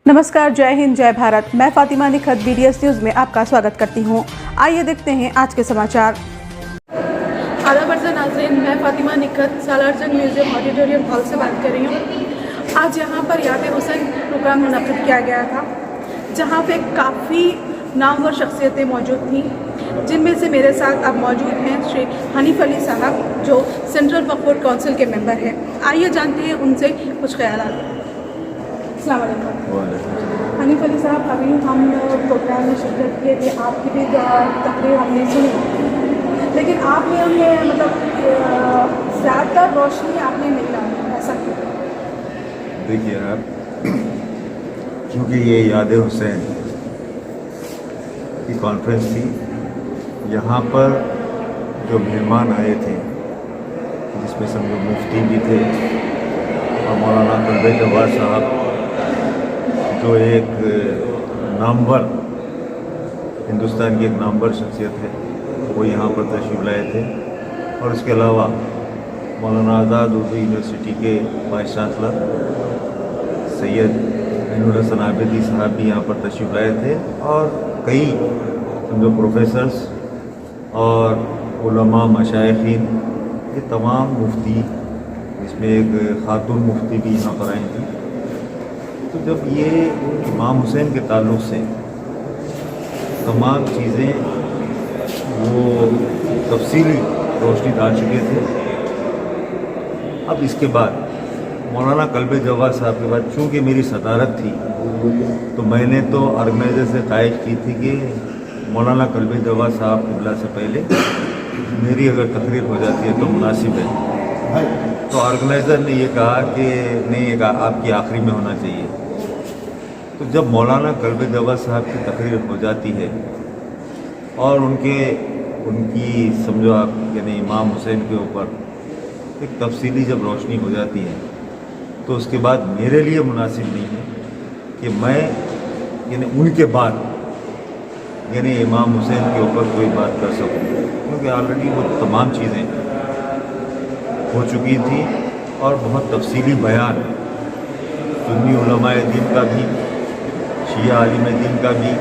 नमस्कार, जय हिंद, जय भारत। मैं फातिमा निखत BDS न्यूज़ में आपका स्वागत करती हूँ। आइए देखते हैं आज के समाचार। आला बरसा नाज़रीन, मैं Fatima Nikhat Salarjung museum auditorium hall से बात कर रही हूँ। आज यहाँ पर याद हुसैन प्रोग्राम मुनक़िद किया गया था, जहाँ पे काफ़ी नामवर शख्सियतें मौजूद थीं, जिनमें से मेरे साथ अब मौजूद हैं श्री हनीफ अली साहब, जो सेंट्रल वक्फ बोर्ड काउंसिल के मेंबर हैं। आइए जानते हैं उनसे कुछ ख्यालात। अस्सलाम वालेकुम। हनीफ अली साहब, अभी हम प्रोग्राम में शिरकत किए थे, आपकी भी तकरीर हमने सुनी, लेकिन आपने हमें ज़्यादा रोशनी आपने नहीं डाली, ऐसा क्यों? देखिए आप, क्योंकि ये याद हुसैन की कॉन्फ्रेंस थी, यहाँ पर जो मेहमान आए थे, जिसमें सब लोग मुफ्ती भी थे और मौलाना कुलबे जवाद साहब, जो एक नामवर हिंदुस्तान की एक नामवर शख्सियत है, वो यहाँ पर तशरीफ़ लाए थे। और इसके अलावा मौलाना आज़ाद उर्दू यूनिवर्सिटी के वाइस चांसलर सैयद नूर हसन आबिदी साहब भी यहाँ पर तशरीफ़ लाए थे, और कई जो प्रोफेसर्स और उलमा मशाइखीन, ये तमाम मुफ्ती, इसमें एक खातून मुफ्ती भी यहाँ पर आई थी। तो जब ये इमाम हुसैन के ताल्लुक़ से तमाम चीज़ें वो तफसीली रोशनी डाल चुके थे, अब इसके बाद मौलाना कुलबे जवाद साहब के बाद चूँकि मेरी सदारत थी, तो मैंने तो ऑर्गेनाइज़र से ख्वाहिश की थी कि मौलाना कुलबे जवाद साहब क़िबला से पहले मेरी अगर तकरीर हो जाती है तो मुनासिब है। तो ऑर्गेनाइज़र ने ये कहा कि नहीं, ये कहा आपकी आखिरी में होना चाहिए। तो जब मौलाना कुलबे जवाद साहब की तकरीर हो जाती है और उनकी समझो आप यानी इमाम हुसैन के ऊपर एक तफसीली जब रोशनी हो जाती है, तो उसके बाद मेरे लिए मुनासिब नहीं है कि मैं यानी उनके बाद यानी इमाम हुसैन के ऊपर कोई बात कर सकूं, क्योंकि ऑलरेडी वो तमाम चीज़ें हो चुकी थी और बहुत तफसीली बयान सुन्नी उलमाए दीन का भी, शिया आलिम दीन का भी,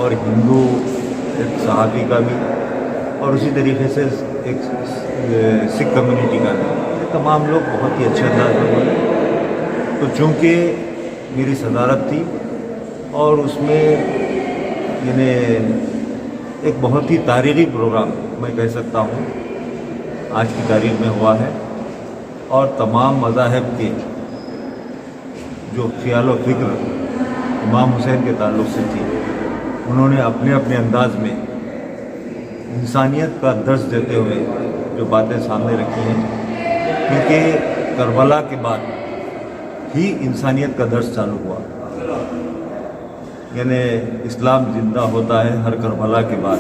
और हिंदू एक सहाबी का भी, और उसी तरीके से एक सिख कम्युनिटी का भी, ये तमाम लोग बहुत ही अच्छे अंदाज में बोले। तो चूँकि मेरी सदारत थी और उसमें यानी एक बहुत ही तारीख़ी प्रोग्राम मैं कह सकता हूँ आज की तारीख़ में हुआ है, और तमाम मज़ाहब के जो ख्याल व फिक्र इमाम हुसैन के ताल्लुक़ से थी, उन्होंने अपने अपने अंदाज में इंसानियत का दर्स देते हुए जो बातें सामने रखी हैं, क्योंकि करबला के बाद ही इंसानियत का दर्स चालू हुआ, यानी इस्लाम ज़िंदा होता है हर करबला के बाद।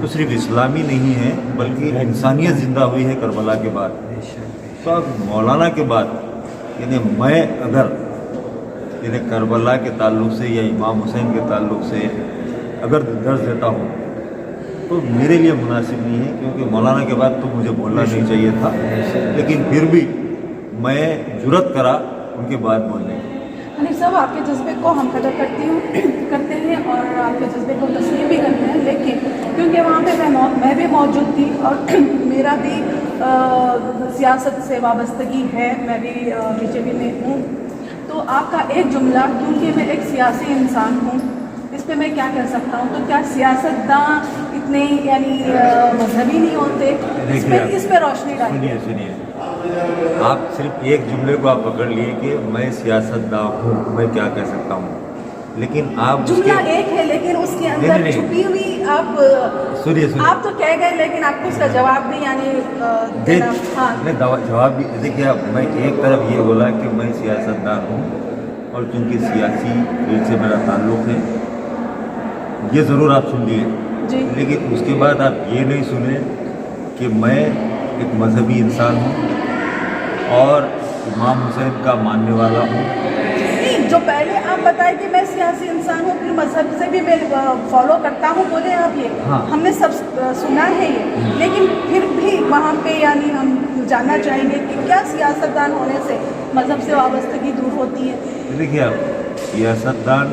तो सिर्फ इस्लामी नहीं है बल्कि इंसानियत ज़िंदा हुई है करबला के बाद। तो अब मौलाना के बाद यानी मैं अगर यानी करबला के ताल्लुक़ से या इमाम हुसैन के ताल्लुक़ से अगर दर्ज देता हूँ तो मेरे लिए मुनासिब नहीं है, क्योंकि मौलाना के बाद तो मुझे बोलना नहीं चाहिए था, लेकिन फिर भी मैं जुर्रत करा उनके बाद बोलने की। हनीफ साहब, आपके जज्बे को हम कदर करते हैं और आपके जज्बे को तस्लीम भी करते हैं, लेकिन क्योंकि वहाँ पे मैं भी मौजूद थी और मेरा भी सियासत से वाबस्तगी है, मैं भी BJP में हूँ, तो आपका एक जुमला, क्योंकि मैं एक सियासी इंसान हूँ, इस पर मैं क्या कह सकता हूँ? तो क्या सियासतदान इतने यानी मजहबी नहीं होते? इस पर रोशनी डालिए। सुनिए, आप सिर्फ एक जुमले को आप पकड़ लिए कि मैं सियासतदान हूँ, मैं क्या कह सकता हूँ, लेकिन आप जुमला एक है लेकिन उसके अंदर छुपी हुई आप सुनिए आप तो कह गए, लेकिन आपको उसका जवाब भी यानी देना। हाँ, नहीं, जवाब भी देखिए। अब मैं एक तरफ ये बोला कि मैं सियासतदान हूँ और चूँकि सियासी फील्ड से मेरा ताल्लुक़ है, ये ज़रूर आप सुन लिए, लेकिन उसके बाद आप ये नहीं सुने कि मैं एक मजहबी इंसान हूँ और इमाम हुसैन का मानने वाला हूँ। जो पहले आप बताए कि मैं सियासी इंसान हूँ, फिर मजहब से भी मैं फॉलो करता हूँ, बोले आप ये। हाँ। हमने सब सुना है ये, लेकिन फिर भी वहाँ पे यानी हम जानना चाहेंगे कि क्या सियासतदान होने से मज़हब से वाबस्तगी दूर होती है? देखिए, आप सियासतदान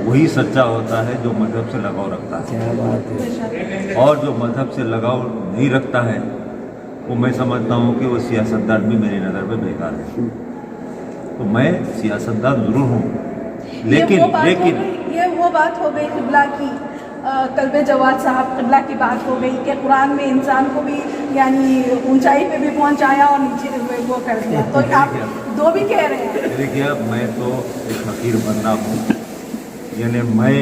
वही सच्चा होता है जो मजहब से लगाव रखता है, और जो मजहब से लगाव नहीं रखता है वो मैं समझता हूँ कि वो सियासतदान भी मेरी नज़र में बेकार है। तो मैं सियासतदान ज़रूर हूँ, लेकिन ये वो बात हो गई क़िबला की, कल्बे जवाद साहब क़िबला की बात हो गई कि कुरान में इंसान को भी यानी ऊंचाई पे भी पहुंचाया और नीचे वो कर दिया, तो आप दो भी कह रहे हैं? देखिए, मैं तो एक फकीर बंदा हूँ, यानी मैं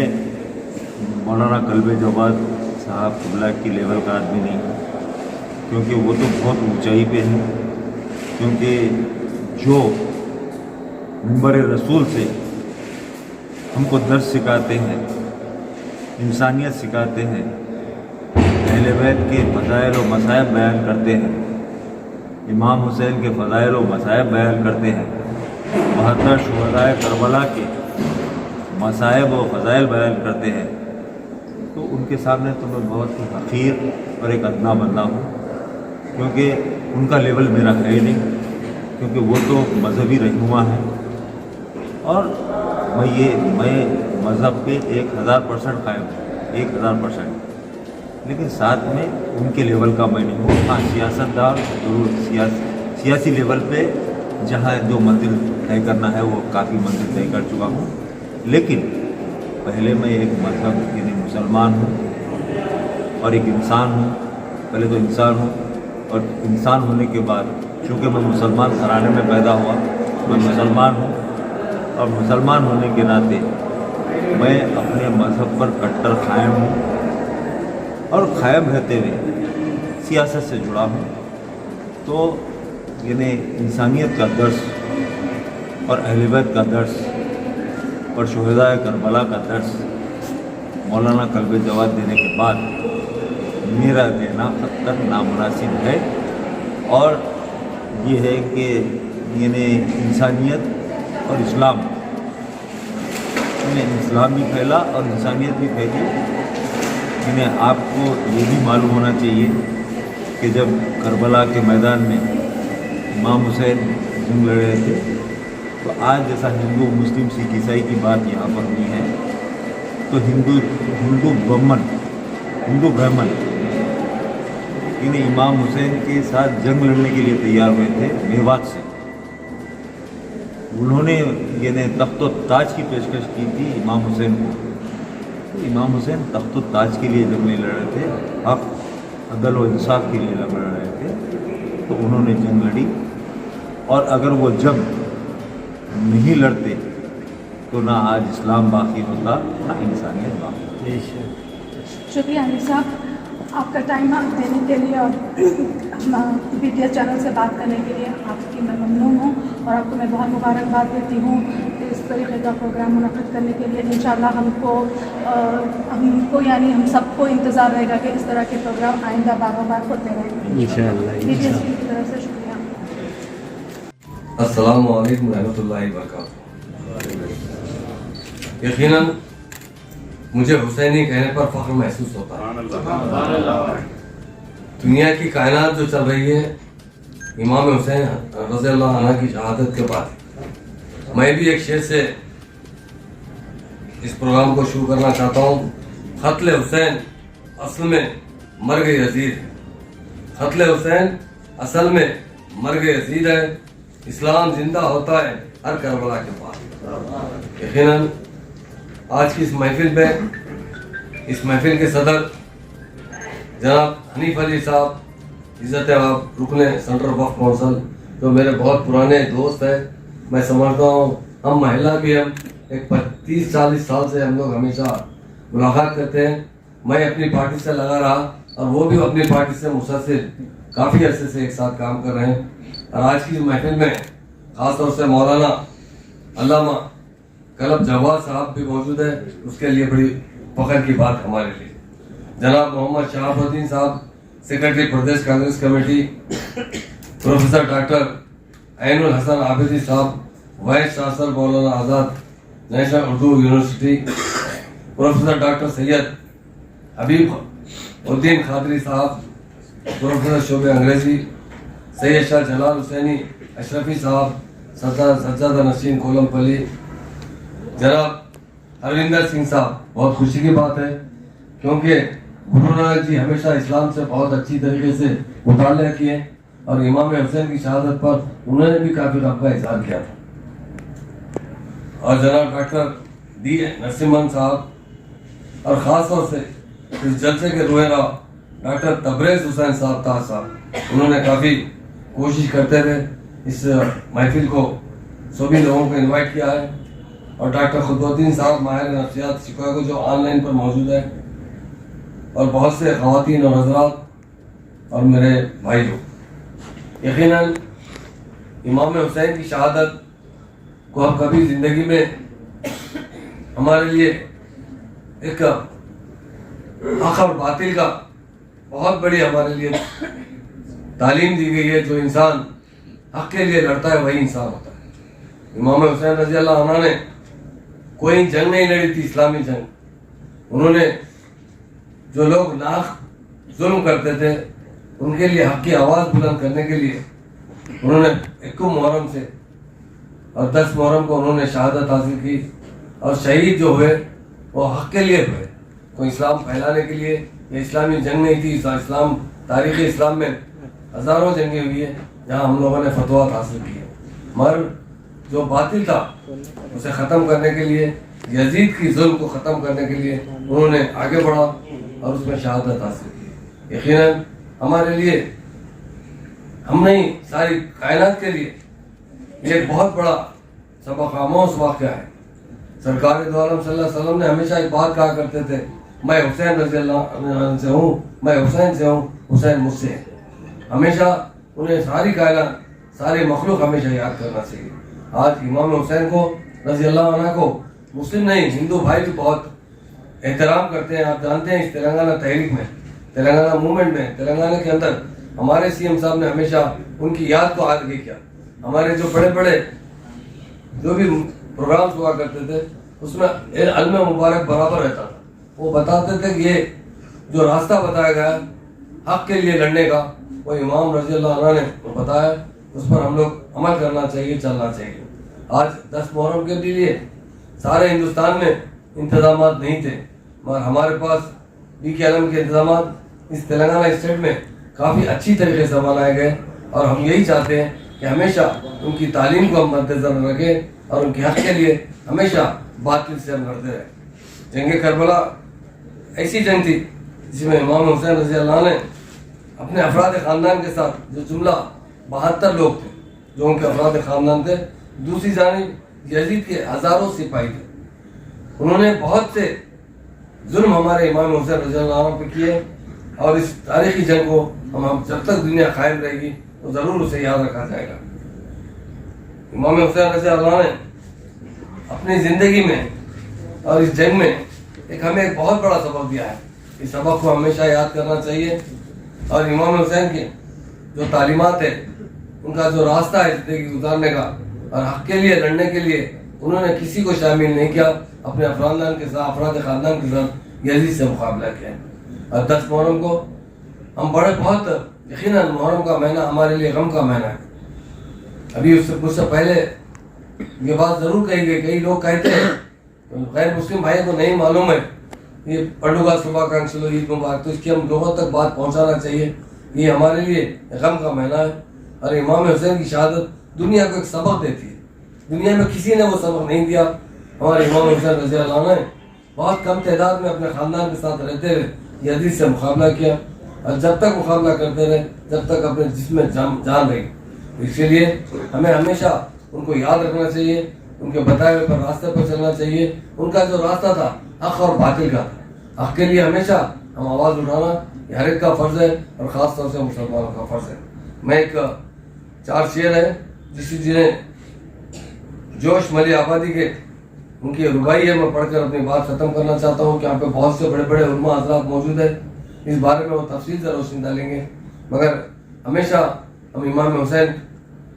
मौलाना कल्बे जवाद साहब क़िबला की लेवल का आदमी नहीं हूँ, क्योंकि वो तो बहुत ऊंचाई पे है। क्योंकि जो मिंबर रसूल से हमको दर्स सिखाते हैं, इंसानियत सिखाते हैं, अहले बैत के फ़ज़ाइल व मसाइब बयान करते हैं, इमाम हुसैन के फ़ज़ाइल व मसाइब बयान करते हैं, 72 शुहदाए करबला के मसाइब व फ़ज़ाइल बयान करते हैं, तो उनके सामने तो मैं बहुत ही हक़ीर और एक अदना बंदा हूँ, क्योंकि उनका लेवल मेरा है ही नहीं, क्योंकि वो तो मजहबी रहनुमा है, और मैं मज़हब पे 1000% कायम हूँ, 1000%। लेकिन साथ में उनके लेवल का मैं नहीं हूँ। हाँ, सियासतदान जरूर सियासी लेवल पे जहाँ जो मंजिल तय करना है वो काफ़ी मंजिल तय कर चुका हूँ, लेकिन पहले मैं एक मज़हब यानी मुसलमान हूँ और एक इंसान हूँ। पहले तो इंसान हूँ, और इंसान होने के बाद चूँकि मैं मुसलमान घराने में पैदा हुआ, मैं मुसलमान हूँ, और मुसलमान होने के नाते मैं अपने मज़हब पर कट्टर कायम हूँ, और कायम रहते हुए सियासत से जुड़ा हूँ। तो यानी इंसानियत का दर्स और अहले बैत का दर्स और शुहदाए करबला का दर्स मौलाना कल्बे जवाद देने के बाद मेरा देना हद तक नामुनासिब है, और ये है कि यानी इंसानियत और इस्लाम भी फैला और इंसानियत भी फैली। यानी आपको ये भी मालूम होना चाहिए कि जब करबला के मैदान में इमाम हुसैन जंग लड़ रहे थे, तो आज जैसा हिंदू मुस्लिम सिख ईसाई की बात यहाँ पर हुई है, तो हिंदू ब्राह्मण यानी इमाम हुसैन के साथ जंग लड़ने के लिए तैयार हुए थे मेवात से। उन्होंने यानी तख्त ताज की पेशकश की थी इमाम हुसैन को, तो इमाम हुसैन तख्त ताज के लिए जंग नहीं लड़ रहे थे, हक अदल व इंसाफ के लिए लड़ रहे थे, तो उन्होंने जंग लड़ी। और अगर वो जंग नहीं लड़ते तो ना आज इस्लाम बाकी होता, ना इंसानियत बाकी होती। शुक्रिया अली साहब, आपका टाइम देने के लिए और BTS चैनल से बात करने के लिए आपकी मैं ममनून हूँ, और आपको मैं बहुत मुबारकबाद देती हूँ इस तरीके का प्रोग्राम मुनक़्क़िद करने के लिए। इंशाअल्लाह हमको यानी हम सबको इंतज़ार रहेगा कि इस तरह के प्रोग्राम आइंदा बार होते रहेंगे इंशाअल्लाह। BTS की तरफ से शुक्रिया। अस्सलामु अलैकुम रहमतुल्लाहि व बरकातहू। यकीनन मुझे हुसैनी कहने पर फख्र महसूस होता है। दुनिया की कायनात जो चल रही है इमाम हुसैन रज़ियल्लाहु अन्हु की शहादत के बाद, मैं भी एक शेर से इस प्रोग्राम को शुरू करना चाहता हूँ। क़त्ल हुसैन असल में मर्ग यजीद है, क़त्ल हुसैन असल में मर्ग यजीद है, इस्लाम जिंदा होता है हर करबला के बाद। यकीनन आज की इस महफिल के सदर जनाब हनीफ अली साहब, इज़्ज़त आप रुकने सेंट्रल वक्फ काउंसिल, जो मेरे बहुत पुराने दोस्त हैं, मैं समझता हूँ हम महिला भी हम एक 30-40 साल से हम लोग हमेशा मुलाकात करते हैं। मैं अपनी पार्टी से लगा रहा और वो भी अपनी पार्टी से मुसलसिल काफ़ी अरसे से एक साथ काम कर रहे हैं। और आज की महफिल में ख़ास तौर से मौलाना अल्लामा कलब जवाद साहब भी मौजूद है, उसके लिए बड़ी फख्र की बात हमारे लिए। जनाब मोहम्मद शहाबुद्दीन साहब, secretary Pradesh Congress committee, professor doctor Ainul Hasan Abidi साहब, vice chancellor Maulana Azad national Urdu university, professor doctor Syed Habib Uddin Khadri साहब, प्रोफेसर शोबे अंग्रेजी, सैयद शाह जलाल हुसैनी अशरफी साहब, सज्जादा नशीन कोलमपल्ली जनाब हरविंदर सिंह साहब, बहुत खुशी की बात है क्योंकि गुरु नानक जी हमेशा इस्लाम से बहुत अच्छी तरीके से मुतालिया किए और इमाम हुसैन की शहादत पर उन्होंने भी काफी गम का इजहार किया था। और जनाब डॉक्टर डी नरसिम्हन साहब और ख़ास तौर से इस जलसे के रोएरा डॉक्टर तबरेज़ हुसैन साहब ताज साहब, उन्होंने काफ़ी कोशिश करते हुए इस महफिल को सभी लोगों को इनवाइट किया है। और डॉक्टर खुदुद्दीन साहब माहिर नफ्सियात शिकागो जो ऑनलाइन पर मौजूद है, और बहुत से ख़वातीन और हज़रात और मेरे भाई लोग। यकीनन इमाम हुसैन की शहादत को हम कभी ज़िंदगी में हमारे लिए एक हक़ और बातिल का बहुत बड़ी हमारे लिए तालीम दी गई है। जो इंसान हक़ के लिए लड़ता है वही इंसान होता है। इमाम हुसैन रज़ी अल्लाह अन्हु ने कोई जंग नहीं लड़ी थी, इस्लामी जंग। उन्होंने जो लोग नाक जुल्म करते थे उनके लिए हक़ की आवाज़ बुलंद करने के लिए उन्होंने 1 मुहर्रम से और 10 मुहर्रम को उन्होंने शहादत हासिल की। और शहीद जो हुए वो हक़ के लिए हुए, कोई इस्लाम फैलाने के लिए। ये इस्लामी जंग नहीं थी। इस्लाम तारीख़ इस्लाम में हज़ारों जंगें हुई है जहाँ हम लोगों ने फतवात हासिल किए, मगर जो बातिल था उसे ख़त्म करने के लिए, यजीद की जुल्म को ख़त्म करने के लिए उन्होंने आगे बढ़ा और उसमें शहादत हासिल की। यकीनन हमारे लिए, हम नहीं सारी कायनात के लिए ये एक बहुत बड़ा सबक आमोज़ वाक़या है। सरकार दो आलम सल्लल्लाहु अलैहि वसल्लम ने हमेशा एक बात कहा करते थे, मैं हुसैन रज़ी अल्लाह अन्हु से हूँ, मैं हुसैन से हूँ, हुसैन मुझसे है। हमेशा उन्हें सारी कायनात, सारे मखलूक हमेशा याद करना चाहिए। आज इमाम हुसैन को रज़ी अल्लाह अन्हु को मुस्लिम नहीं, हिंदू भाई भी बहुत एहतराम करते हैं। आप जानते हैं इस तेलंगाना तहरीक में, तेलंगाना मूवमेंट में, तेलंगाना के अंदर हमारे सीएम साहब ने हमेशा उनकी याद को आगे किया। हमारे जो बड़े बड़े जो भी प्रोग्राम्स हुआ करते थे उसमें इल्म मुबारक बराबर रहता था। वो बताते थे कि ये जो रास्ता बताया गया हक़ के लिए लड़ने का, वो इमाम रज़ी अल्लाह अन्हु ने बताया, उस पर हम लोग अमल करना चाहिए, चलना चाहिए। आज 10 मुहर्रम के लिए सारे हिंदुस्तान में इंतजाम नहीं थे, मगर हमारे पास BKLM के इंतजाम इस तेलंगाना स्टेट में काफ़ी अच्छी तरीके से बनाए गए। और हम यही चाहते हैं कि हमेशा उनकी तालीम को हम मद्देनज़र रखें और उनके हक़ के लिए हमेशा बातिल से हम लड़ते रहे। जंग करबला ऐसी जंग थी जिसमें इमाम हुसैन रज़ी अल्लाह ने अपने अफराद ख़ानदान के साथ, जो जुमला 72 लोग थे जो उनके अफराद ख़ानदान थे, दूसरी जानिब यजीद के हज़ारों सिपाही थे। उन्होंने बहुत से जुल्म हमारे इमाम हुसैन रज़ी अल्लाह पे किए और इस तारीख़ी जंग को हम जब तक दुनिया कायम रहेगी तो ज़रूर उसे याद रखा जाएगा। इमाम हुसैन रज़ी अल्लाह ने अपनी ज़िंदगी में और इस जंग में हमें एक बहुत बड़ा सबक दिया है। इस सबक को हमेशा याद करना चाहिए। और इमाम हुसैन के जो तालीमात है, उनका जो रास्ता है ज़िंदगी गुजारने का और हक़ के लिए लड़ने के लिए, उन्होंने किसी को शामिल नहीं किया, अपने अफराद ख़ानदान के साथ यजीद से मुकाबला किया। और 10 मुहर्रम को हम बड़े बहुत, यकीनन मुहर्रम का महीना हमारे लिए गम का महीना है। अभी उससे पहले ये बात ज़रूर कही गई, कई लोग कहते हैं, गैर मुस्लिम भाई को नहीं मालूम है ये पंडुगा शुभाकांक्षलु ईद मुबारक, तो इसकी हम लोगों तक बात पहुंचाना चाहिए। ये हमारे लिए गम का महीना है और इमाम हुसैन की शहादत दुनिया को एक सबक देती है। दुनिया में किसी ने वो सबक नहीं दिया। हमारे इमाम हुसैन रज़ी अल्लाह अन्हु ने बहुत कम तादाद में अपने ख़ानदान के साथ रहते हुए यजीद से मुकाबला किया और जब तक मुकाबला करते रहे जब तक अपने जिस्म में जान रही। इसलिए हमें हमेशा उनको याद रखना चाहिए, उनके बताए हुए पर रास्ते पर चलना चाहिए। उनका जो रास्ता था हक़ और बातिल का था। हक़ के लिए हमेशा हम आवाज़ उठाना ये हर एक का फ़र्ज़ है और ख़ास तौर से मुसलमानों का फ़र्ज़ है। मैं एक 4 शेर है जिन्हें जोश मली आबादी के उनकी रुबाई है, मैं पढ़कर अपनी बात ख़त्म करना चाहता हूँ कि यहाँ पे बहुत से बड़े बड़े उलमा हज़रात मौजूद है, इस बारे में वो तफसील से रोशनी डालेंगे। मगर हमेशा हम इमाम हुसैन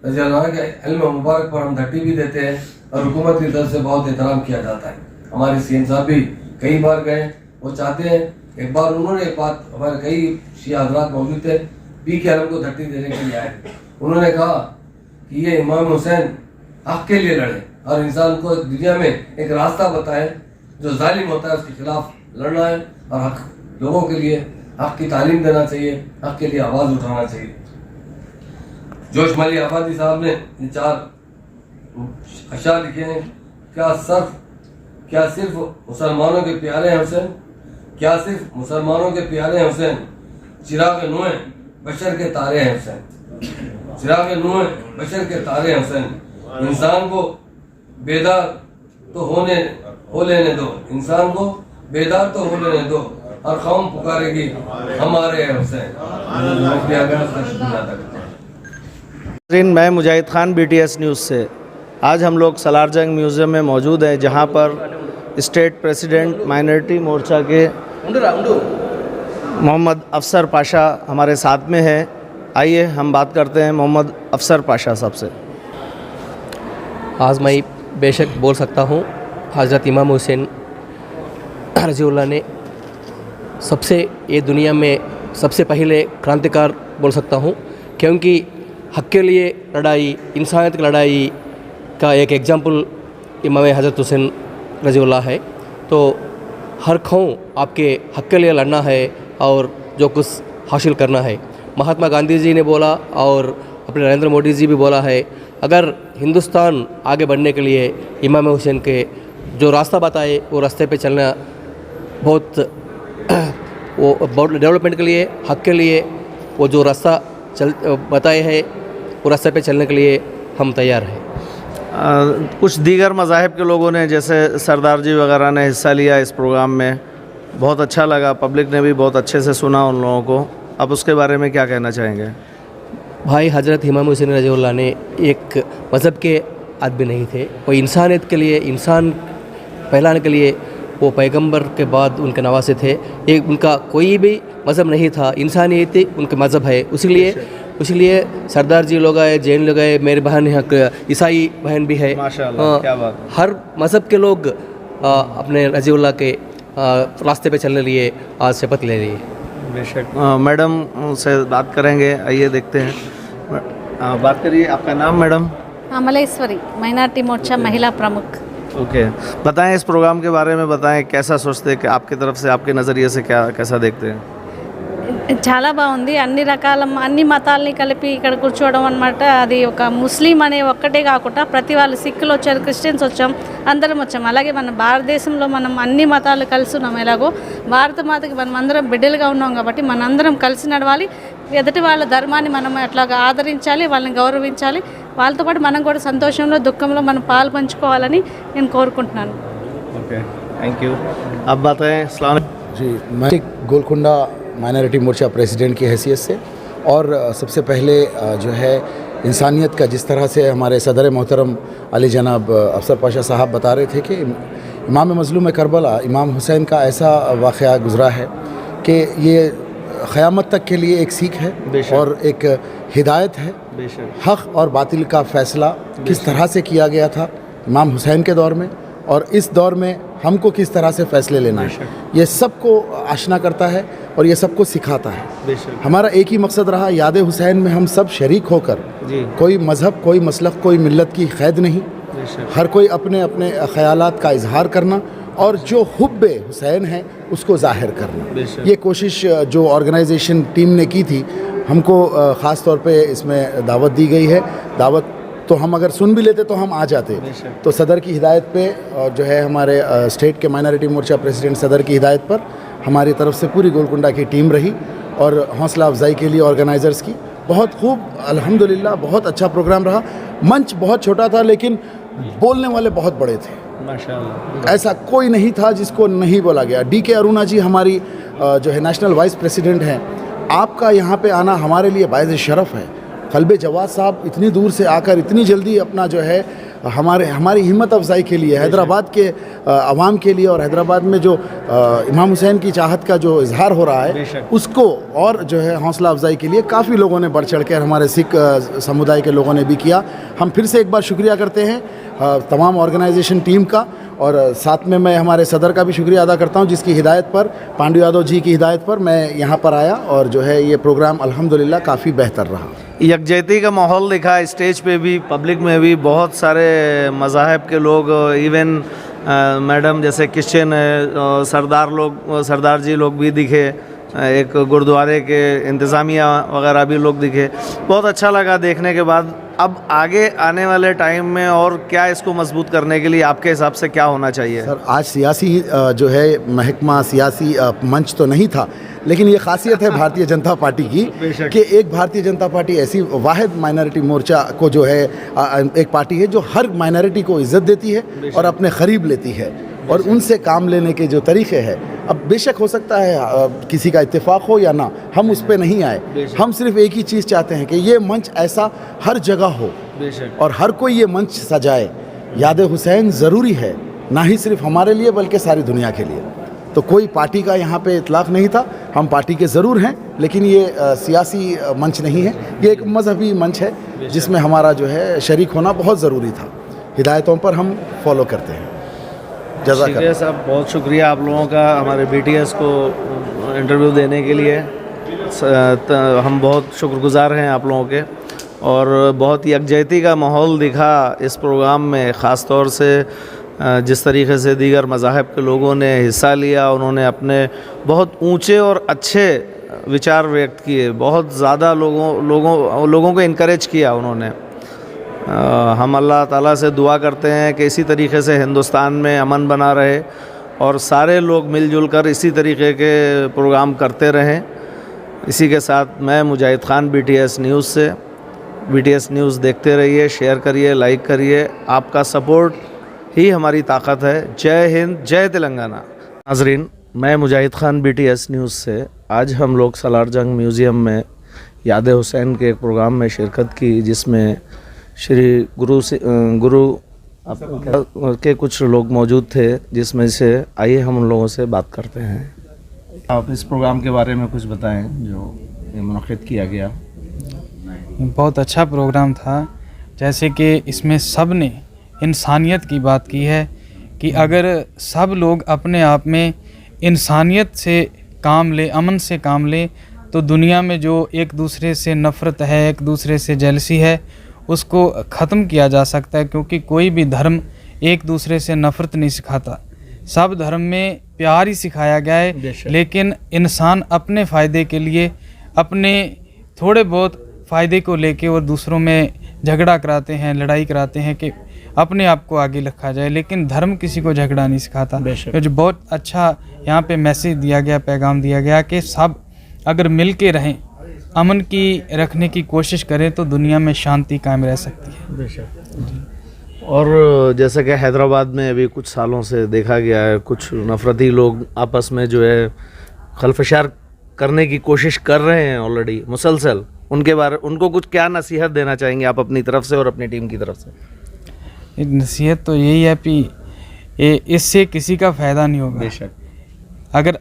रज़ी अल्लाह के इल्म मुबारक पर हम धट्टी भी देते हैं और हुकूमत की तरफ से बहुत एहतराम किया जाता है। हमारे सीएम साहब भी कई बार गए, वो चाहते हैं। एक बार उन्होंने एक बात, हमारे कई शिया हज़रात मौजूद थे, BKLM को धट्टी देने के लिए आए। उन्होंने कहा कि ये इमाम हुसैन हक के लिए लड़े और इंसान को दुनिया में एक रास्ता बताए, जो जालिम होता है उसके खिलाफ लड़ना है और हक लोगों के लिए हक की तालीम देना चाहिए, हक के लिए आवाज़ उठाना चाहिए। जोश मली आबादी साहब ने ये 4 अशआर लिखे हैं। क्या सिर्फ मुसलमानों के प्यारे हैं हुसैन, क्या सिर्फ मुसलमानों के प्यारे हैं हुसैन, चिराग नूर बशर के तारे हैं हुसैन, चिराग नूर बशर के तारे हैं हुसैन। इंसान को बेदार तो हो लेने दो, इंसान को बेदार तो हो लेने दो, और कौम पुकारेगी हमारे हैं हुसैन। शुक्रिया अदा करते हैं। मैं मुजाहिद खान BTS न्यूज़ से। आज हम लोग सलारजंग म्यूज़ियम में मौजूद हैं, जहां पर स्टेट प्रेसिडेंट माइनॉरिटी मोर्चा के मोहम्मद अफसर पाशा हमारे साथ में है। आइए हम बात करते हैं मोहम्मद अफसर पाशा साहब से। आज मैं बेशक बोल सकता हूँ, हज़रत इमाम हुसैन रज़ियल्लाहु ने सबसे ये दुनिया में सबसे पहले क्रांतिकार बोल सकता हूँ, क्योंकि हक़ के लिए लड़ाई, इंसानियत की लड़ाई का एक एग्जाम्पल इमाम हज़रत हुसैन रज़ियल्लाहु है। तो हर कौम आपके हक़ के लिए लड़ना है और जो कुछ हासिल करना है। महात्मा गांधी जी ने बोला और अपने नरेंद्र मोदी जी भी बोला है, अगर हिंदुस्तान आगे बढ़ने के लिए इमाम हुसैन के जो रास्ता बताए वो रास्ते पे चलना बहुत डेवलपमेंट के लिए, हक़ के लिए वो जो रास्ता बताए हैं वो रास्ते पे चलने के लिए हम तैयार हैं। कुछ दीगर मज़ाहिब के लोगों ने, जैसे सरदार जी वगैरह ने हिस्सा लिया इस प्रोग्राम में, बहुत अच्छा लगा, पब्लिक ने भी बहुत अच्छे से सुना उन लोगों को। अब उसके बारे में क्या कहना चाहेंगे? भाई हज़रत इमाम हुसैन रज़ियल्लाहु ने एक मज़हब के आदमी नहीं थे, वो इंसानियत के लिए, इंसान फैलाने के लिए वो पैगंबर के बाद उनके नवासे थे। एक उनका कोई भी मज़हब नहीं था, इंसानियत ही उनका मज़हब है। इसलिए सरदार जी लोग आए, जैन लोग आए, मेरे बहन यहाँ ईसाई बहन भी है, माशाअल्लाह, क्या बात। हर मज़हब के लोग अपने रज़ियल्लाहु के रास्ते पे चलने लिए आज शपथ ले रही है। बेशक। मैडम से बात करेंगे, आइए देखते हैं। बात करिए, आपका नाम मैडम? अमलेश्वरी, माइनॉरिटी मोर्चा महिला प्रमुख। ओके, बताएं इस प्रोग्राम के बारे में, बताएं कैसा सोचते हैं कि आपकी तरफ से, आपके नज़रिए से कैसा देखते हैं? చాలా బాగుంది, అన్ని మతాలని కలిపి ఇక్కడ కూర్చోవడం అన్నమాట. అది ఒక ముస్లిం అనే ఒక్కటే కాకుండా ప్రతి వాళ్ళు సిక్కులు వచ్చారు, క్రిస్టియన్స్ వచ్చాం, అందరం వచ్చాం. అలాగే మన భారతదేశంలో మనం అన్ని మతాలు కలిసి ఉన్నాం. ఎలాగో భారత మాతకి మనం అందరం బిడ్డలుగా ఉన్నాం కాబట్టి మనందరం కలిసి నడవాలి. ఎదుటి వాళ్ళ ధర్మాన్ని మనం అట్లాగా ఆదరించాలి, వాళ్ళని గౌరవించాలి. వాళ్ళతో పాటు మనం కూడా సంతోషంలో దుఃఖంలో మనం పాలు పంచుకోవాలని నేను కోరుకుంటున్నాను. Okay, thank you. अब बताएं। अस्सलाम जी, मैं गोलकुंडा माइनॉरिटी मोर्चा प्रेसिडेंट की हैसियत से, और सबसे पहले जो है इंसानियत का, जिस तरह से हमारे सदर मोहतरम अली जनाब अफसर पाशा साहब बता रहे थे कि इमाम मज़लूम करबला इमाम हुसैन का ऐसा वाक़या गुज़रा है कि ये क़यामत तक के लिए एक सीख है और एक हिदायत है। हक़ और बातिल का फ़ैसला किस तरह से किया गया था इमाम हुसैन के दौर में, और इस दौर में हमको किस तरह से फ़ैसले लेना है, ये सबको आशना करता है और ये सबको सिखाता है। हमारा एक ही मकसद रहा, याद हुसैन में हम सब शरीक होकर, कोई मज़हब, कोई मसलक, कोई मिल्लत की क़ैद नहीं, हर कोई अपने अपने ख़यालात का इजहार करना और जो हुब्बे हुसैन है उसको ज़ाहिर करना। ये कोशिश जो ऑर्गेनाइजेशन टीम ने की थी, हमको ख़ास तौर पे इसमें दावत दी गई है। दावत तो हम अगर सुन भी लेते तो हम आ जाते, तो सदर की हिदायत पे, और जो है हमारे स्टेट के माइनॉरिटी मोर्चा प्रेसिडेंट सदर की हिदायत पर हमारी तरफ से पूरी गोलकुंडा की टीम रही, और हौसला अफजाई के लिए ऑर्गेनाइज़र्स की बहुत खूब, अल्हम्दुलिल्लाह बहुत अच्छा प्रोग्राम रहा। मंच बहुत छोटा था लेकिन बोलने वाले बहुत बड़े थे, माशाअल्लाह। ऐसा कोई नहीं था जिसको नहीं बोला गया। DK अरुणा जी हमारी जो है नेशनल वाइस प्रेसिडेंट हैं, आपका यहाँ पे आना हमारे लिए बायज़ शरफ़ है। कल्बे जवाद साहब इतनी दूर से आकर इतनी जल्दी अपना जो है हमारी हिम्मत अफजाई के लिए, हैदराबाद के अवाम के लिए, और हैदराबाद में जो इमाम हुसैन की चाहत का जो इजहार हो रहा है उसको, और जो है हौसला अफजाई के लिए काफ़ी लोगों ने बढ़ चढ़ कर, हमारे सिख समुदाय के लोगों ने भी किया। हम फिर से एक बार शुक्रिया करते हैं तमाम ऑर्गेनाइजेशन टीम का, और साथ में मैं हमारे सदर का भी शुक्रिया अदा करता हूं, जिसकी हिदायत पर, पांडु यादव जी की हिदायत पर मैं यहां पर आया, और जो है ये प्रोग्राम अल्हम्दुलिल्लाह काफ़ी बेहतर रहा। यकजहती का माहौल दिखा स्टेज पे भी, पब्लिक में भी बहुत सारे मज़ाहब के लोग, इवन मैडम जैसे क्रिश्चियन है, सरदार जी लोग भी दिखे, एक गुरुद्वारे के इंतज़ामिया वगैरह भी लोग दिखे। बहुत अच्छा लगा देखने के बाद। अब आगे आने वाले टाइम में और क्या इसको मजबूत करने के लिए आपके हिसाब से क्या होना चाहिए? सर, आज सियासी जो है महकमा, सियासी मंच तो नहीं था, लेकिन ये खासियत है भारतीय जनता पार्टी की कि एक भारतीय जनता पार्टी ऐसी वाहिद माइनॉरिटी मोर्चा को जो है एक पार्टी है जो हर माइनॉरिटी को इज़्ज़त देती है और अपने करीब लेती है, और उनसे काम लेने के जो तरीक़े हैं, अब बेशक हो सकता है किसी का इत्तेफाक हो या ना, हम उस पे नहीं आए। हम सिर्फ एक ही चीज़ चाहते हैं कि ये मंच ऐसा हर जगह हो और हर कोई ये मंच सजाए। याद हुसैन ज़रूरी है, ना ही सिर्फ हमारे लिए बल्कि सारी दुनिया के लिए। तो कोई पार्टी का यहाँ पे इतलाक़ नहीं था, हम पार्टी के ज़रूर हैं, लेकिन ये सियासी मंच नहीं है, ये एक मजहबी मंच है जिसमें हमारा जो है शरीक होना बहुत ज़रूरी था। हिदायतों पर हम फॉलो करते हैं। शुक्रिया साहब, बहुत शुक्रिया आप लोगों का हमारे BTS को इंटरव्यू देने के लिए। हम बहुत शुक्रगुज़ार हैं आप लोगों के, और बहुत यकजहती का माहौल दिखा इस प्रोग्राम में, ख़ास तौर से जिस तरीके से दीगर मज़ाहब के लोगों ने हिस्सा लिया। उन्होंने अपने बहुत ऊंचे और अच्छे विचार व्यक्त किए, बहुत ज़्यादा लोगों को इनकरेज किया उन्होंने। हम अल्लाह ताला से दुआ करते हैं कि इसी तरीके से हिंदुस्तान में अमन बना रहे और सारे लोग मिलजुल कर इसी तरीके के प्रोग्राम करते रहें। इसी के साथ मैं मुजाहिद खान BTS न्यूज़ से, BTS न्यूज़ देखते रहिए, शेयर करिए, लाइक करिए। आपका सपोर्ट ही हमारी ताकत है। जय हिंद, जय तेलंगाना। नाज़रीन, मैं मुजाहिद खान BTS न्यूज़ से आज हम लोग सालार जंग म्यूज़ियम में याद हुसैन के एक प्रोग्राम में शिरकत की, जिसमें श्री गुरु के कुछ लोग मौजूद थे, जिसमें से आइए हम उन लोगों से बात करते हैं। आप इस प्रोग्राम के बारे में कुछ बताएं जो ये मुनक़िद किया गया। बहुत अच्छा प्रोग्राम था, जैसे कि इसमें सब ने इंसानियत की बात की है कि अगर सब लोग अपने आप में इंसानियत से काम ले, अमन से काम ले, तो दुनिया में जो एक दूसरे से नफ़रत है, एक दूसरे से जेलसी है, उसको ख़त्म किया जा सकता है। क्योंकि कोई भी धर्म एक दूसरे से नफ़रत नहीं सिखाता, सब धर्म में प्यार ही सिखाया गया है। लेकिन इंसान अपने फ़ायदे के लिए, अपने थोड़े बहुत फ़ायदे को लेके और दूसरों में झगड़ा कराते हैं, लड़ाई कराते हैं कि अपने आप को आगे रखा जाए, लेकिन धर्म किसी को झगड़ा नहीं सिखाता। तो जो बहुत अच्छा यहाँ पे मैसेज दिया गया, पैगाम दिया गया कि सब अगर मिल के रहें, अमन की रखने की कोशिश करें, तो दुनिया में शांति कायम रह सकती है। और जैसे कि हैदराबाद में अभी कुछ सालों से देखा गया है, कुछ नफरती लोग आपस में जो है खलफशार करने की कोशिश कर रहे हैं ऑलरेडी मुसलसल। उनको कुछ क्या नसीहत देना चाहेंगे आप अपनी तरफ से और अपनी टीम की तरफ से? नसीहत तो यही है कि इससे किसी का फ़ायदा नहीं होगा। बेशक। अगर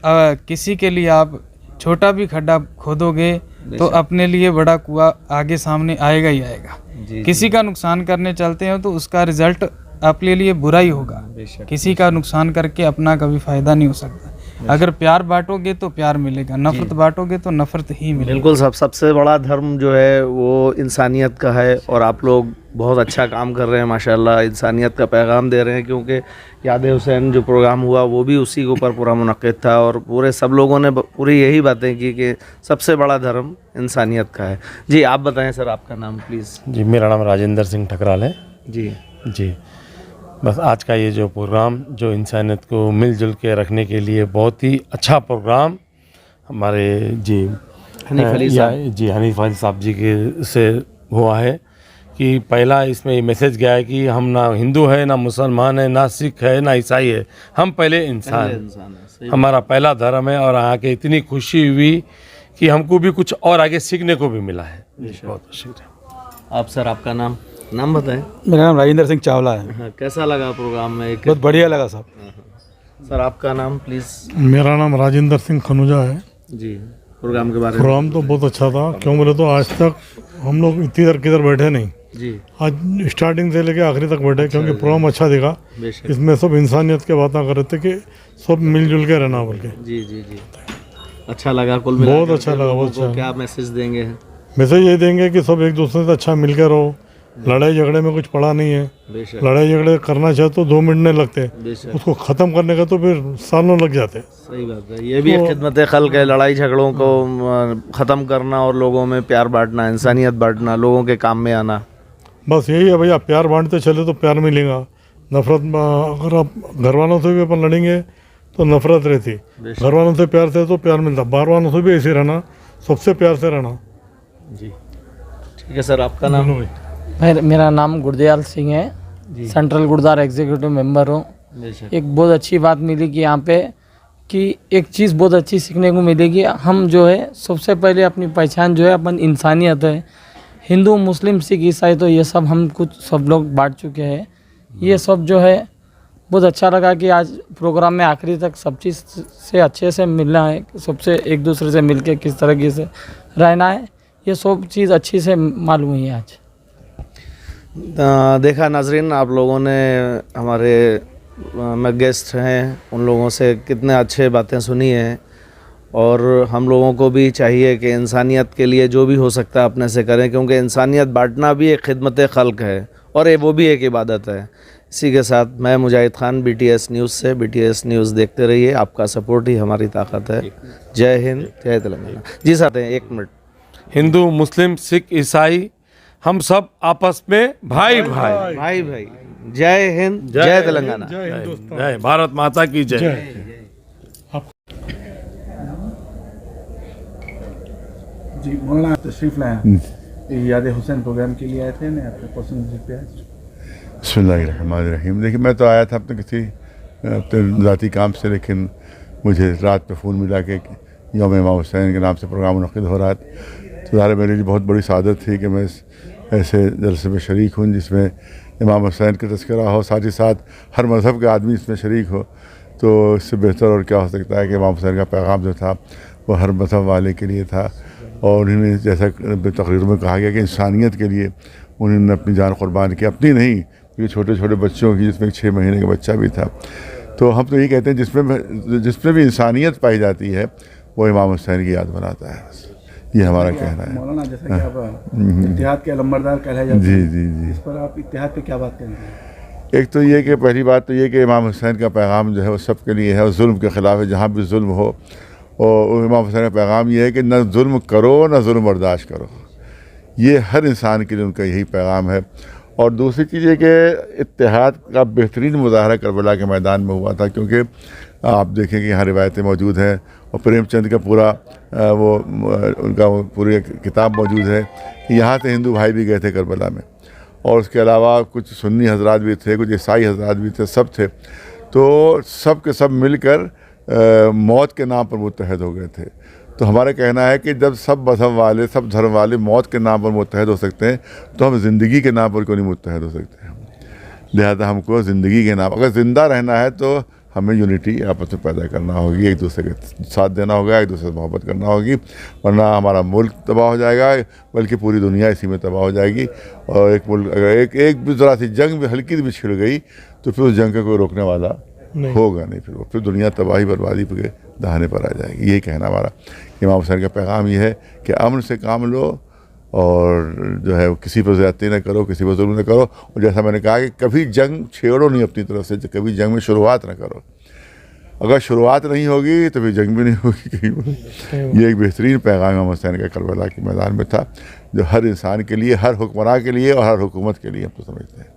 किसी के लिए आप छोटा भी खड्डा खोदोगे तो अपने लिए बड़ा कुआं आगे सामने आएगा ही आएगा। किसी का नुकसान करने चलते हैं तो उसका रिजल्ट अपने लिए बुरा ही होगा। किसी का नुकसान करके अपना कभी फ़ायदा नहीं हो सकता। अगर प्यार बांटोगे तो प्यार मिलेगा, नफ़रत बांटोगे तो नफ़रत ही मिलेगी। बिल्कुल साहब, सबसे बड़ा धर्म जो है वो इंसानियत का है, और आप लोग बहुत अच्छा काम कर रहे हैं माशाल्लाह, इंसानियत का पैगाम दे रहे हैं। क्योंकि याद हुसैन जो प्रोग्राम हुआ वो भी उसी के ऊपर पूरा मुनक़्क़िद था, और पूरे सब लोगों ने पूरी यही बातें की कि सबसे बड़ा धर्म इंसानियत का है। जी आप बताएं सर, आपका नाम प्लीज़। जी मेरा नाम राजेंद्र सिंह ठकराल है। जी बस आज का ये जो प्रोग्राम जो इंसानियत को मिलजुल के रखने के लिए बहुत ही अच्छा प्रोग्राम हमारे हनीफ अली साहब जी के से हुआ है कि पहला इसमें ये मैसेज गया है कि हम ना हिंदू है, ना मुसलमान है, ना सिख है, ना ईसाई है, हम पहले इंसान हमारा पहला धर्म है। और आके इतनी खुशी हुई कि हमको भी कुछ और आगे सीखने को भी मिला है। बहुत शुक्रिया। आप सर, आपका नाम बताएं। मेरा नाम राजेंद्र सिंह चावला है। हाँ, कैसा लगा प्रोग्राम में? बहुत बढ़िया लगा साहब। सर आपका नाम प्लीज़। मेरा नाम राजेंद्र सिंह खनुजा है। जी प्रोग्राम के बारे में? प्रोग्राम तो बहुत अच्छा था। क्यों बोले तो आज तक हम लोग इतनी देर किधर बैठे नहीं जी, आज स्टार्टिंग से लेके आखिरी तक बैठे, क्योंकि प्रोग्राम अच्छा दिखा। इसमें सब इंसानियत के बातें कर रहे थे कि सब मिलजुल के रहना बोल के। जी अच्छा लगा कुल मिला? बहुत अच्छा लगा। बहुत अच्छा। क्या मैसेज देंगे? मैसेज ये देंगे कि सब एक दूसरे से अच्छा मिलकर रहो, लड़ाई झगड़े में कुछ पड़ा नहीं है। बेशक लड़ाई झगड़े करना चाहे तो 2 मिनट नहीं लगते, बेशक उसको ख़त्म करने का तो फिर सालों लग जाते। सही बात है, ये भी एक खिदमत खल्क है, लड़ाई झगड़ों को ख़त्म करना और लोगों में प्यार बांटना, इंसानियत बांटना, लोगों के काम में आना। बस यही है भैया, प्यार बांटते चले तो प्यार मिलेगा। नफरत अगर आप घर वालों से भी अपन लड़ेंगे तो नफरत रहती, घर वालों से प्यार से तो प्यार मिलता, बाहर वालों से भी ऐसे रहना, सबसे प्यार से रहना। जी ठीक है सर, आपका नाम? मेरा नाम गुरदयाल सिंह है, सेंट्रल गुरुद्वारा एग्जीक्यूटिव मेंबर हूँ। एक बहुत अच्छी बात मिली कि यहाँ पे कि एक चीज़ बहुत अच्छी सीखने को मिलेगी। हम जो है सबसे पहले अपनी पहचान जो है अपन इंसानियत है। हिंदू मुस्लिम सिख ईसाई तो ये सब हम कुछ सब लोग बांट चुके हैं। ये सब जो है बहुत अच्छा लगा कि आज प्रोग्राम में आखिरी तक सब चीज़ से अच्छे से मिलना है, सबसे एक दूसरे से मिलके किस तरीके से रहना है, ये सब चीज़ अच्छी से मालूम हुई है आज। देखा नाजरीन, आप लोगों ने हमारे में गेस्ट हैं उन लोगों से कितने अच्छे बातें सुनी हैं, और हम लोगों को भी चाहिए कि इंसानियत के लिए जो भी हो सकता है अपने से करें, क्योंकि इंसानियत बांटना भी एक खिदमत खल्क है और वो भी एक इबादत है। इसी के साथ मैं मुजाहिद खान, BTS न्यूज़ से। BTS न्यूज़ देखते रहिए, आपका सपोर्ट ही हमारी ताकत है। जय हिंद, जय तेलंगाना। जी साथ हैं, 1 मिनट। हिंदू मुस्लिम सिख ईसाई हम सब आपस में भाई भाई भाई भाई। जय हिंद, जय तेलंगाना। जय भारत माता की जय। जी मौलाना तशरीफ लाए याद हुसैन प्रोग्राम के लिए आए थे ना, आपके पसंद पे आज? बिस्मिल्लाहिर्रहमानिर्रहीम। देखिए मैं तो आया था अपने किसी अपने ज़ाती काम से, लेकिन मुझे रात पे फ़ोन मिला कि यौम इमाम हुसैन के नाम से प्रोग्राम मुनक़िद हो रहा है। तो ज़ाहिर मेरे लिए बहुत बड़ी सआदत थी कि मैं ऐसे जलसे में शरीक हूँ जिसमें इमाम हुसैन का तज़किरा हो, साथ ही साथ हर मज़हब का आदमी इसमें शरीक हो। तो इससे बेहतर और क्या हो सकता है कि इमाम हुसैन का पैगाम जो था वो हर मज़हब वाले के लिए था, और उन्होंने जैसा तकरीर में कहा गया कि इंसानियत के लिए उन्होंने अपनी जान कुर्बान की, अपनी नहीं, क्योंकि छोटे छोटे बच्चों की, जिसमें 6 महीने का बच्चा भी था। तो हम तो ये कहते हैं जिसमें भी इंसानियत पाई जाती है वो इमाम हुसैन की याद बनाता है। ये हमारा कहना है। मौलाना जैसा कि आप इत्तेहाद के अलमबरदार कहलाए जाते जी हैं, जी जी, इस पर आप इत्तेहाद पे क्या बात करेंगे? एक तो ये कि पहली बात तो ये कि इमाम हुसैन का पैगाम जो है वो सब के लिए है, और जुल्म के ख़िलाफ़ है जहाँ भी जुल्म हो। और इमाम हुसैन का पैगाम ये है कि न जुल्म करो न जुल्म बर्दाश्त करो। ये हर इंसान के लिए उनका यही पैगाम है। और दूसरी चीज़ ये कि इत्तेहाद का बेहतरीन मुजाहरा करबला के मैदान में हुआ था, क्योंकि आप देखें कि यहाँ रिवायतें मौजूद हैं, और प्रेमचंद का पूरा उनका पूरी किताब मौजूद है कि यहाँ से हिंदू भाई भी गए थे करबला में, और उसके अलावा कुछ सुन्नी हजरात भी थे, कुछ ईसाई हजरात भी थे, सब थे। तो सब के सब मिलकर मौत के नाम पर मुत्तहद हो गए थे। तो हमारा कहना है कि जब सब मजहब वाले, सब धर्म वाले मौत के नाम पर मुत्तहद हो सकते हैं, तो हम ज़िंदगी के नाम पर क्यों नहीं मुत्तहद हो सकते हैं? लिहाजा हमको ज़िंदगी के नाम, अगर ज़िंदा रहना है तो हमें यूनिटी आपस में पैदा करना होगी, एक दूसरे के साथ देना होगा, एक दूसरे से मोहब्बत करना होगी, वरना हमारा मुल्क तबाह हो जाएगा, बल्कि पूरी दुनिया इसी में तबाह हो जाएगी। और एक मुल्क अगर एक भी ज़रा सी जंग भी हल्की भी छिड़ गई तो फिर उस जंग का कोई रोकने वाला होगा नहीं, फिर दुनिया तबाही बर्बादी के दहाने पर आ जाएगी। यही कहना हमारा इमाम हुसैन का पैगाम ये है कि अमन से काम लो, और जो है किसी पर ज़्यादती न करो, किसी पर जुल्म न करो। और जैसा मैंने कहा कि कभी जंग छेड़ो नहीं अपनी तरफ से, कभी जंग में शुरुआत न करो। अगर शुरुआत नहीं होगी तो फिर जंग भी नहीं होगी। ये एक बेहतरीन पैगाम इमाम हुसैन का करबला के मैदान में था, जो हर इंसान के लिए, हर हुक्मरान के लिए और हर हुकूमत के लिए हम तो समझते हैं।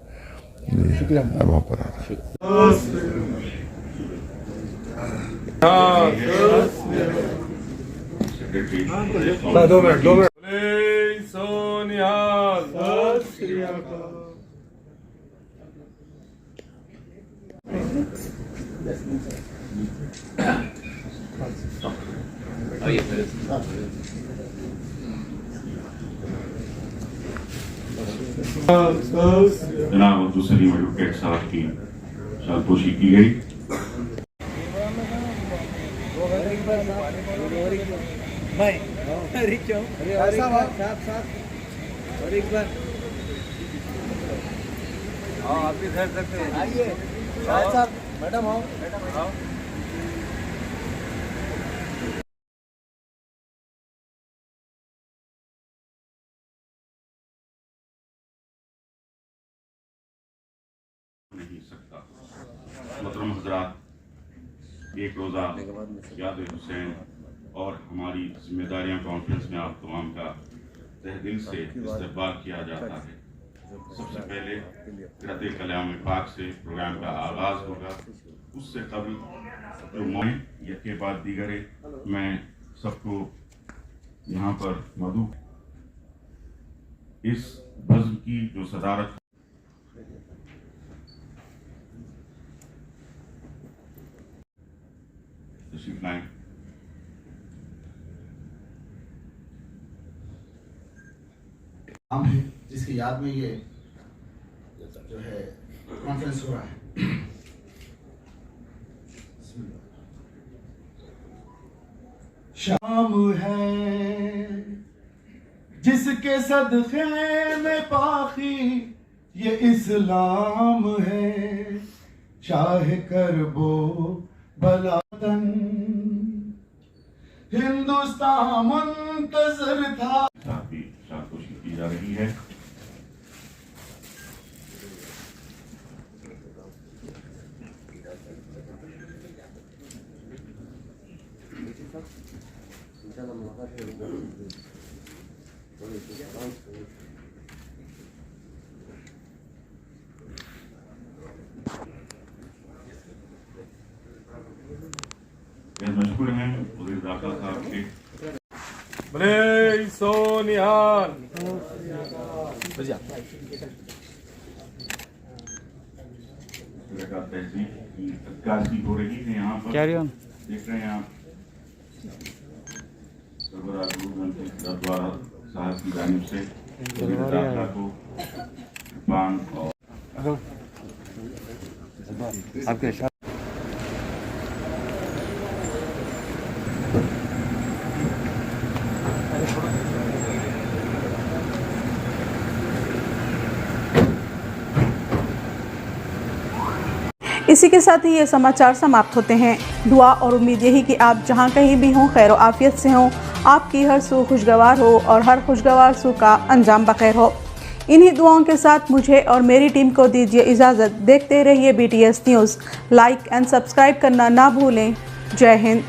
जनाब अब्दुल सलीम एडवोकेट साहब की शालपोशी की गई। मैडम आओ। मोहतरम हजरात, एक रोज़ा याद हुसैन और हमारी जिम्मेदारियां कॉन्फ्रेंस में आप तमाम का तहे दिल से इस्तकबाल किया जाता है। सबसे पहले क़िरात कलाम पाक से प्रोग्राम का आगाज़ होगा। उससे कबल जो मौन के बाद दीगर मैं सबको यहाँ पर मधु इस बज़्म की जो सदारत तशरीफ लाएं। नाम है जिसकी याद में ये जो है कॉन्फ्रेंस हो रहा है। शाम है जिसके सदक़े में पाखी ये इस्लाम है, चाहे करबो बलातन हिंदुस्तान मुंतज़िर था। कोशिश की जा रही है। मशहूर हैं उदय दाता साहब के भले सोनिहाल तहजीब की अक्कासी हो रही है यहाँ पर। देख रहे हैं आप सरबराह गुरुद्वारा साहब की जानिब से दाखिला को पान और आपके इसी के साथ ही ये समाचार समाप्त होते हैं। दुआ और उम्मीद यही कि आप जहां कहीं भी हों खैर आफियत से हों, आपकी हर सू खुशगवार हो और हर खुशगवार सू का अंजाम बखैर हो। इन्हीं दुआओं के साथ मुझे और मेरी टीम को दीजिए इजाज़त। देखते रहिए BTS news. Like and subscribe करना ना भूलें। जय हिंद।